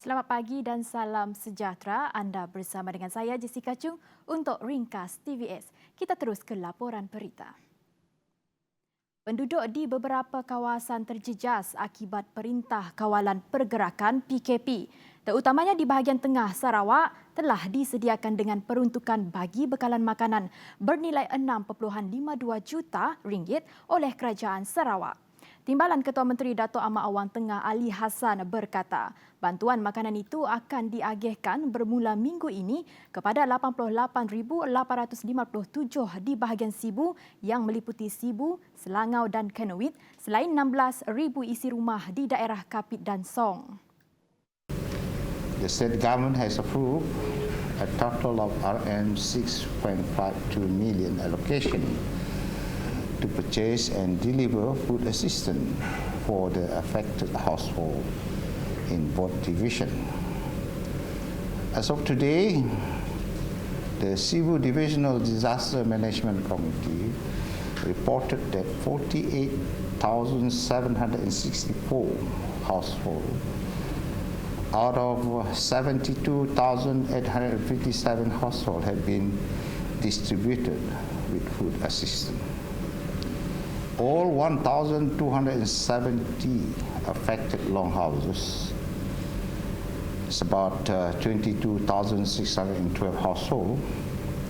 Selamat pagi dan salam sejahtera. Anda bersama dengan saya Jessica Chung untuk Ringkas TVS. Kita terus ke laporan berita. Penduduk di beberapa kawasan terjejas akibat Perintah Kawalan Pergerakan PKP, terutamanya di bahagian tengah Sarawak, telah disediakan dengan peruntukan bagi bekalan makanan bernilai 6.52 juta ringgit oleh Kerajaan Sarawak. Timbalan Ketua Menteri Dato' Amar Awang Tengah Ali Hassan berkata, bantuan makanan itu akan diagihkan bermula minggu ini kepada 88,857 di bahagian Sibu yang meliputi Sibu, Selangau dan Kenoit, selain 16,000 isi rumah di daerah Kapit dan Song. The state government has approved a total of RM6.52 million allocation to purchase and deliver food assistance for the affected household in both divisions. As of today, the Sibu Divisional Disaster Management Committee reported that 48,764 households out of 72,857 households have been distributed with food assistance. All 1,270 affected longhouses, it's about 22,612 households,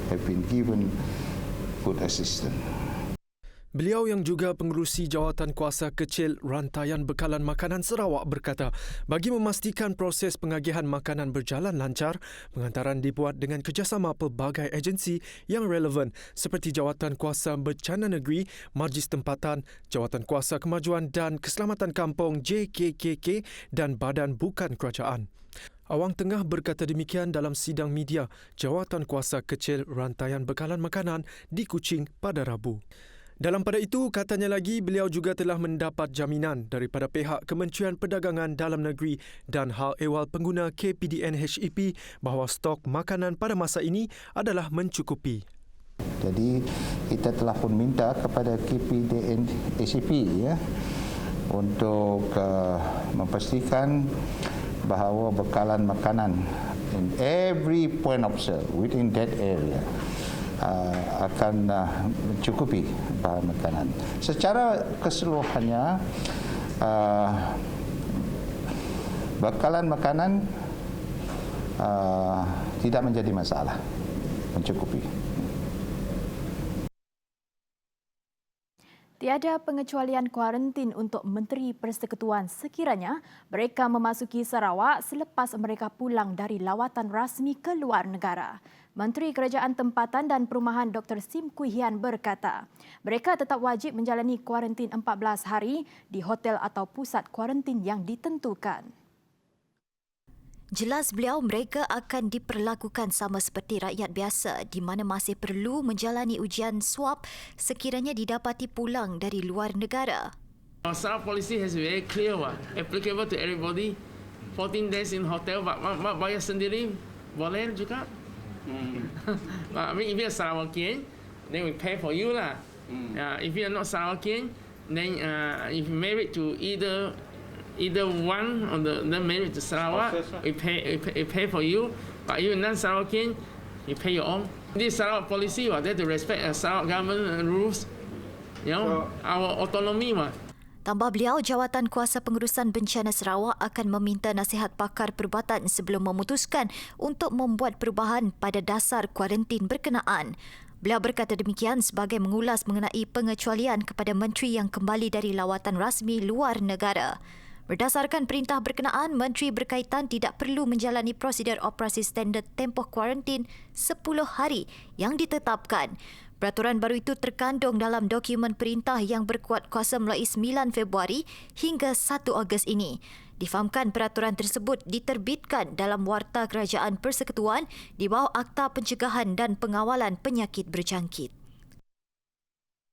have been given food assistance. Beliau yang juga pengerusi Jawatan Kuasa Kecil Rantaian Bekalan Makanan Sarawak berkata, bagi memastikan proses pengagihan makanan berjalan lancar, pengantaran dibuat dengan kerjasama pelbagai agensi yang relevan seperti Jawatan Kuasa Bencana Negeri, Majlis Tempatan, Jawatan Kuasa Kemajuan dan Keselamatan Kampung JKKK dan Badan Bukan Kerajaan. Awang Tengah berkata demikian dalam sidang media Jawatan Kuasa Kecil Rantaian Bekalan Makanan di Kuching pada Rabu. Dalam pada itu, katanya lagi, beliau juga telah mendapat jaminan daripada pihak Kementerian Perdagangan Dalam Negeri dan Hal Ehwal Pengguna KPDN HEP bahawa stok makanan pada masa ini adalah mencukupi. Jadi kita telah pun minta kepada KPDN HEP untuk memastikan bahawa bekalan makanan in every point of sale within that area akan mencukupi bahan makanan. Secara keseluruhannya, bekalan makanan tidak menjadi masalah, mencukupi. Tiada pengecualian kuarantin untuk Menteri Persekutuan sekiranya mereka memasuki Sarawak selepas mereka pulang dari lawatan rasmi ke luar negara. Menteri Kerajaan Tempatan dan Perumahan Dr. Sim Kui Hian berkata, mereka tetap wajib menjalani kuarantin 14 hari di hotel atau pusat kuarantin yang ditentukan. Jelas beliau mereka akan diperlakukan sama seperti rakyat biasa di mana masih perlu menjalani ujian swab sekiranya didapati pulang dari luar negara. Our Sarawak policy has very clear, applicable to everybody. 14 days in hotel, bayar sendiri boleh juga. I mean, if you're Sarawakian, then we pay for you lah. If you're not Sarawakian, then if you're married to either one or the married to Sarawak, we pay for you. But if you're not Sarawakian, you pay your own. This Sarawak policy, they have to respect Sarawak government rules. You know, our autonomy. Tambah beliau, Jawatan Kuasa Pengurusan Bencana Sarawak akan meminta nasihat pakar perubatan sebelum memutuskan untuk membuat perubahan pada dasar kuarantin berkenaan. Beliau berkata demikian sebagai mengulas mengenai pengecualian kepada menteri yang kembali dari lawatan rasmi luar negara. Berdasarkan perintah berkenaan, menteri berkaitan tidak perlu menjalani prosedur operasi standard tempoh kuarantin 10 hari yang ditetapkan. Peraturan baru itu terkandung dalam dokumen perintah yang berkuat kuasa mulai 9 Februari hingga 1 Ogos ini. Difahamkan peraturan tersebut diterbitkan dalam Warta Kerajaan Persekutuan di bawah Akta Pencegahan dan Pengawalan Penyakit Berjangkit.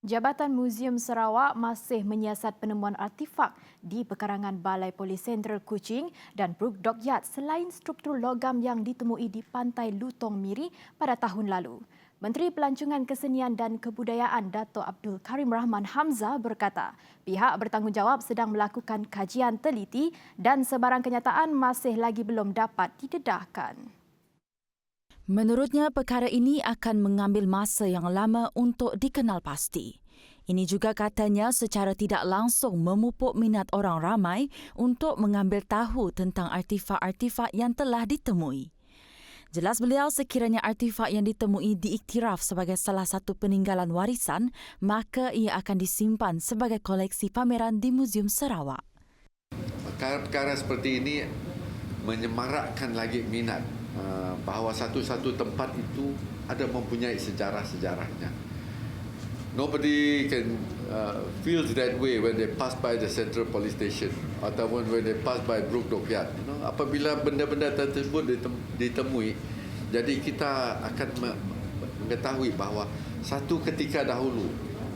Jabatan Muzium Sarawak masih menyiasat penemuan artifak di pekarangan Balai Polis Sentral Kuching dan Brook Dockyard selain struktur logam yang ditemui di Pantai Lutong Miri pada tahun lalu. Menteri Pelancongan Kesenian dan Kebudayaan Dato' Abdul Karim Rahman Hamzah berkata, pihak bertanggungjawab sedang melakukan kajian teliti dan sebarang kenyataan masih lagi belum dapat didedahkan. Menurutnya, perkara ini akan mengambil masa yang lama untuk dikenal pasti. Ini juga katanya secara tidak langsung memupuk minat orang ramai untuk mengambil tahu tentang artifak-artifak yang telah ditemui. Jelas beliau sekiranya artifak yang ditemui diiktiraf sebagai salah satu peninggalan warisan, maka ia akan disimpan sebagai koleksi pameran di Muzium Sarawak. Perkara-perkara seperti ini menyemarakkan lagi minat bahawa satu-satu tempat itu ada mempunyai sejarah-sejarahnya. Nobody can feel that way when they pass by the Central Police Station ataupun when they pass by Brook Dockyard. Apabila benda-benda tersebut ditemui, jadi kita akan mengetahui bahawa satu ketika dahulu,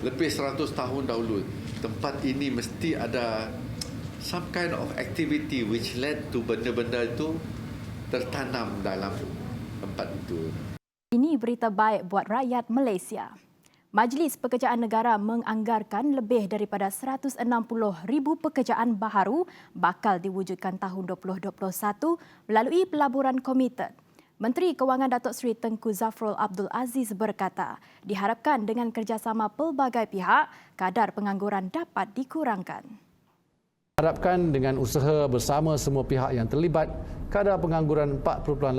lebih 100 tahun dahulu, tempat ini mesti ada some kind of activity which led to benda-benda itu tertanam dalam tempat itu. Ini berita baik buat rakyat Malaysia. Majlis Pekerjaan Negara menganggarkan lebih daripada 160,000 pekerjaan baharu bakal diwujudkan tahun 2021 melalui pelaburan komited. Menteri Kewangan Datuk Seri Tengku Zafrul Abdul Aziz berkata, diharapkan dengan kerjasama pelbagai pihak, kadar pengangguran dapat dikurangkan. Harapkan dengan usaha bersama semua pihak yang terlibat, kadar pengangguran 4.8%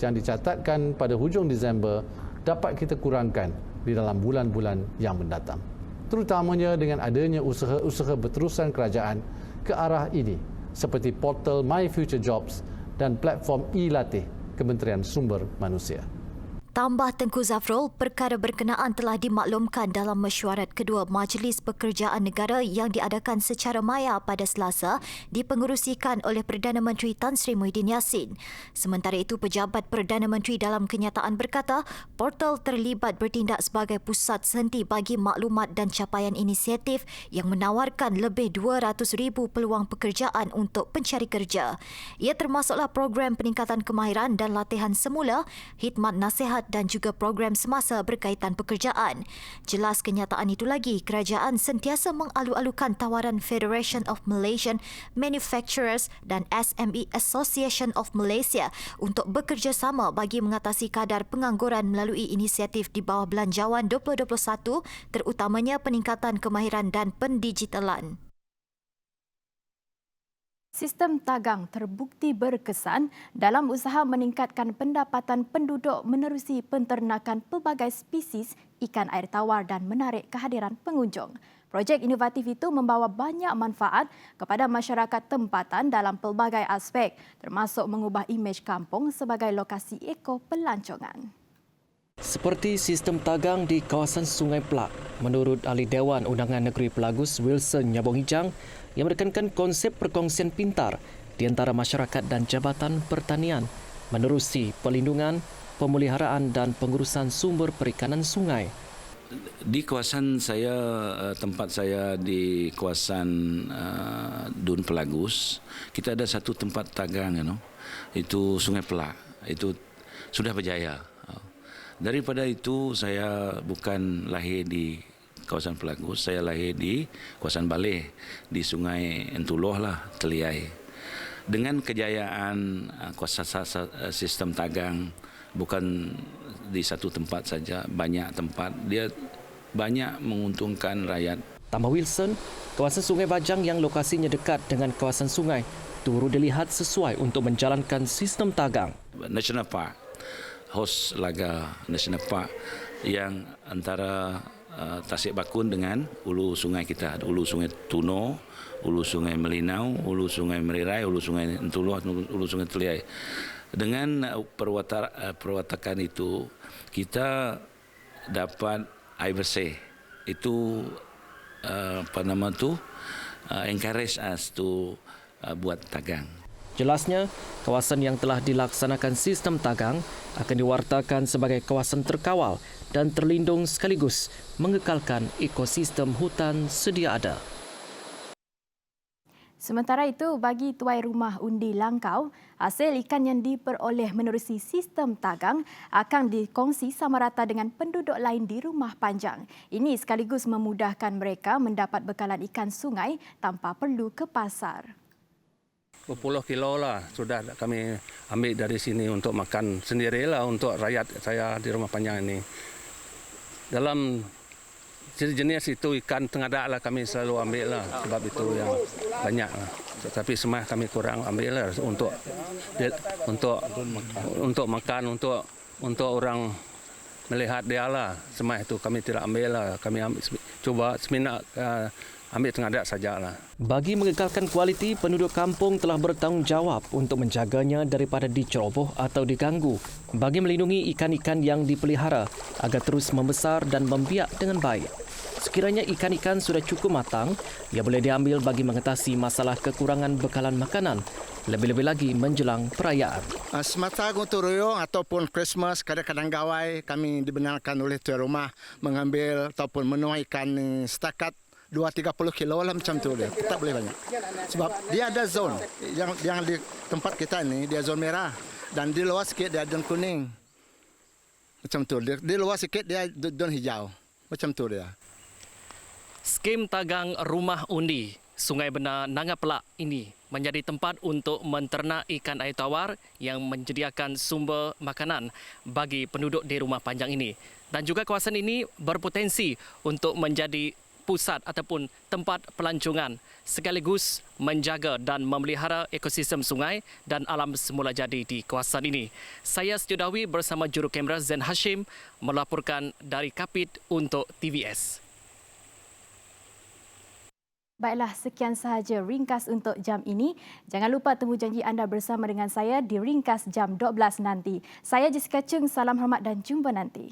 yang dicatatkan pada hujung Disember dapat kita kurangkan di dalam bulan-bulan yang mendatang. Terutamanya dengan adanya usaha-usaha berterusan kerajaan ke arah ini seperti portal My Future Jobs dan platform e-latih Kementerian Sumber Manusia. Tambah Tengku Zafrul, perkara berkenaan telah dimaklumkan dalam mesyuarat kedua Majlis Pekerjaan Negara yang diadakan secara maya pada Selasa dipengerusikan oleh Perdana Menteri Tan Sri Muhyiddin Yassin. Sementara itu, pejabat Perdana Menteri dalam kenyataan berkata, portal terlibat bertindak sebagai pusat senti bagi maklumat dan capaian inisiatif yang menawarkan lebih 200,000 peluang pekerjaan untuk pencari kerja. Ia termasuklah program peningkatan kemahiran dan latihan semula, khidmat nasihat dan juga program semasa berkaitan pekerjaan. Jelas kenyataan itu lagi, kerajaan sentiasa mengalu-alukan tawaran Federation of Malaysian Manufacturers dan SME Association of Malaysia untuk bekerjasama bagi mengatasi kadar pengangguran melalui inisiatif di bawah Belanjawan 2021, terutamanya peningkatan kemahiran dan pendigitalan. Sistem tagang terbukti berkesan dalam usaha meningkatkan pendapatan penduduk menerusi penternakan pelbagai spesies ikan air tawar dan menarik kehadiran pengunjung. Projek inovatif itu membawa banyak manfaat kepada masyarakat tempatan dalam pelbagai aspek, termasuk mengubah imej kampung sebagai lokasi eko pelancongan. Seperti sistem tagang di kawasan Sungai Pelak, menurut Ahli Dewan Undangan Negeri Pelagus Wilson Nyabong Hijang, yang menekankan konsep perkongsian pintar di antara masyarakat dan Jabatan Pertanian menerusi pelindungan, pemeliharaan dan pengurusan sumber perikanan sungai. Di kawasan saya, tempat saya di kawasan Dun Pelagus, kita ada satu tempat tagang, itu Sungai Pelak, itu sudah berjaya. Daripada itu saya bukan lahir di kawasan Pelagus, saya lahir di kawasan Baleh, di Sungai Entuloh lah, Teliai. Dengan kejayaan kuasa sistem tagang, bukan di satu tempat saja, banyak tempat, dia banyak menguntungkan rakyat. Tambah Wilson, kawasan Sungai Bajang yang lokasinya dekat dengan kawasan sungai turut dilihat sesuai untuk menjalankan sistem tagang. National Park, host laga National Park yang antara Tasik Bakun dengan hulu sungai kita, hulu sungai Tuno, hulu sungai Melinau, hulu sungai Merirai, hulu sungai Entuluh, hulu sungai Teliai. Dengan perwatakan itu, kita dapat air bersih. Itu encourage us to buat tagang. Jelasnya, kawasan yang telah dilaksanakan sistem tagang akan diwartakan sebagai kawasan terkawal dan terlindung sekaligus mengekalkan ekosistem hutan sedia ada. Sementara itu, bagi tuai rumah undi Langkau, hasil ikan yang diperoleh menerusi sistem tagang akan dikongsi sama rata dengan penduduk lain di Rumah Panjang. Ini sekaligus memudahkan mereka mendapat bekalan ikan sungai tanpa perlu ke pasar. Berpuluh kilo lah sudah kami ambil dari sini untuk makan sendirilah untuk rakyat saya di Rumah Panjang ini. Dalam jenis itu ikan tengadak lah kami selalu ambil lah sebab itu yang banyak lah. Tetapi semua kami kurang ambil lah untuk makan untuk orang melihat dia lah. Semua itu kami tidak ambil lah. Kami ambil, coba seminat ambil tengadak sajalah. Bagi mengekalkan kualiti, penduduk kampung telah bertanggungjawab untuk menjaganya daripada diceroboh atau diganggu bagi melindungi ikan-ikan yang dipelihara agar terus membesar dan membiak dengan baik. Sekiranya ikan-ikan sudah cukup matang, ia boleh diambil bagi mengatasi masalah kekurangan bekalan makanan, lebih-lebih lagi menjelang perayaan. Semasa untuk royong ataupun Christmas, kadang-kadang gawai kami dibenarkan oleh tuan rumah mengambil ataupun menuai ikan setakat 2-30 kilo lah macam tu dia. Tak boleh banyak. Sebab dia ada zon yang di tempat kita ni dia zon merah dan di luar sikit dia zon kuning. Macam tu. Di luar sikit dia zon hijau. Macam tu dia. Skim tagang rumah undi Sungai Benar Nanga Pelak ini menjadi tempat untuk menternak ikan air tawar yang menyediakan sumber makanan bagi penduduk di Rumah Panjang ini. Dan juga kawasan ini berpotensi untuk menjadi pusat ataupun tempat pelancongan sekaligus menjaga dan memelihara ekosistem sungai dan alam semula jadi di kawasan ini. Saya Setia Dawi bersama juru kamera Zain Hashim melaporkan dari Kapit untuk TVS. Baiklah, sekian sahaja ringkas untuk jam ini. Jangan lupa temu janji anda bersama dengan saya di ringkas jam 12 nanti. Saya Jessica Chung, salam hormat dan jumpa nanti.